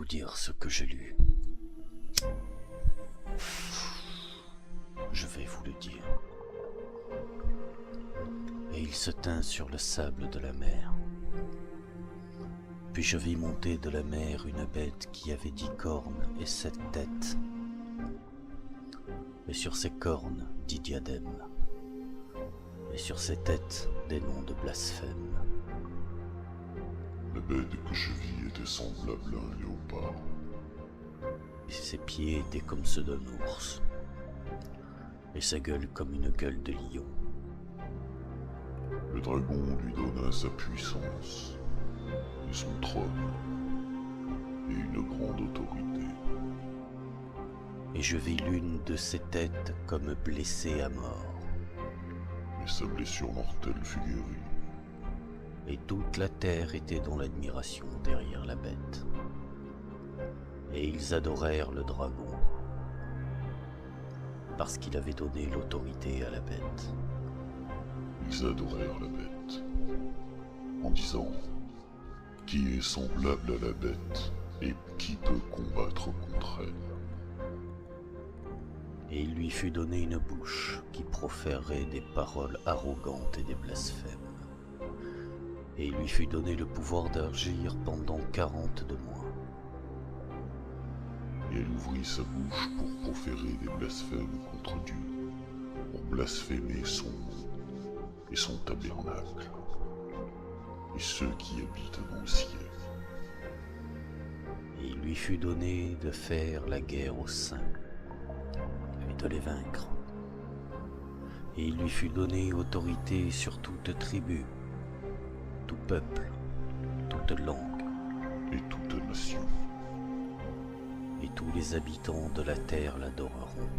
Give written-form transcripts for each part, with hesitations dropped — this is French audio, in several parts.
vous dire ce que j'ai lu. Je vais vous le dire. Et il se tint sur le sable de la mer. Puis je vis monter de la mer une bête qui avait 10 cornes et 7 têtes. Et sur ses cornes 10 diadèmes. Et sur ses têtes des noms de blasphème. La bête que je vis était semblable à un léopard. Et ses pieds étaient comme ceux d'un ours. Et sa gueule comme une gueule de lion. Le dragon lui donna sa puissance, et son trône, et une grande autorité. Et je vis l'une de ses têtes comme blessée à mort. Et sa blessure mortelle fut guérie. Et toute la terre était dans l'admiration derrière la bête. Et ils adorèrent le dragon, parce qu'il avait donné l'autorité à la bête. Ils adorèrent la bête, en disant « Qui est semblable à la bête, et qui peut combattre contre elle ?» Et il lui fut donné une bouche qui proférerait des paroles arrogantes et des blasphèmes. Et il lui fut donné le pouvoir d'agir pendant 42 mois. Et elle ouvrit sa bouche pour proférer des blasphèmes contre Dieu, pour blasphémer son nom et son tabernacle, et ceux qui habitent dans le ciel. Et il lui fut donné de faire la guerre aux saints et de les vaincre. Et il lui fut donné autorité sur toute tribu, tout peuple, toute langue Et toute nation. et tous les habitants de la terre l'adoreront.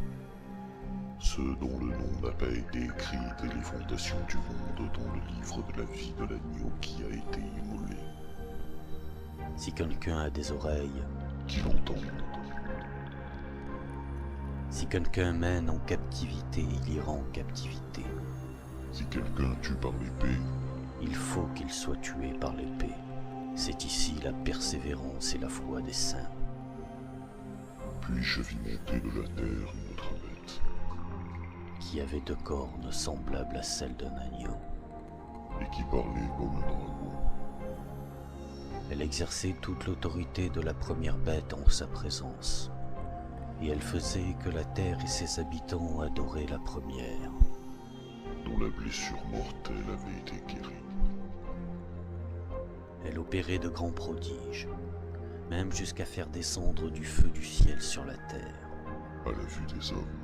Ceux dont le nom n'a pas été écrit dès les fondations du monde dans le livre de la vie de l'agneau qui a été immolé. Si quelqu'un a des oreilles, Qui l'entendent. si quelqu'un mène en captivité, il ira en captivité. Si quelqu'un tue par l'épée, Il faut qu'il soit tué par l'épée. C'est ici la persévérance et la foi des saints. puis je vis monter de la terre une autre bête, Qui avait 2 cornes semblables à celles d'un agneau. et qui parlait comme un dragon. Elle exerçait toute l'autorité de la première bête en sa présence, et elle faisait que la terre et ses habitants adoraient la première. Dont la blessure mortelle avait été guérie. Elle opérait de grands prodiges, même jusqu'à faire descendre du feu du ciel sur la terre, À la vue des hommes,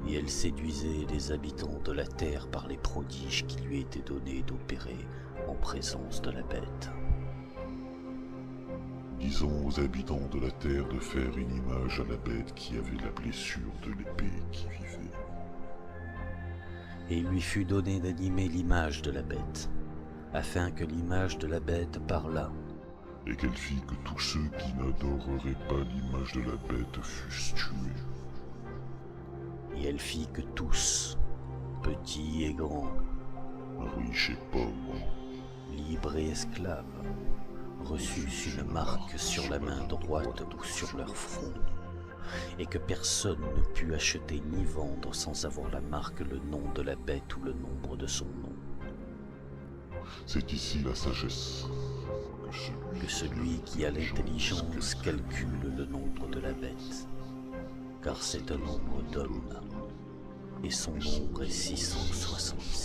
et elle séduisait les habitants de la terre par les prodiges qui lui étaient donnés d'opérer en présence de la bête. disant aux habitants de la terre de faire une image à la bête qui avait la blessure de l'épée qui vivait. Et il lui fut donné d'animer l'image de la bête, afin que l'image de la bête parlât, Et qu'elle fit que tous ceux qui n'adoreraient pas l'image de la bête fussent tués. et elle fit que tous, petits et grands, Riches et pauvres, libres et esclaves, reçussent une marque sur la main droite ou sur leur front, et que personne ne put acheter ni vendre sans avoir la marque, le nom de la bête ou le nombre de son nom. c'est ici la sagesse. Que celui qui a l'intelligence calcule le nombre de la bête, car c'est un nombre d'hommes, et son nombre est 666.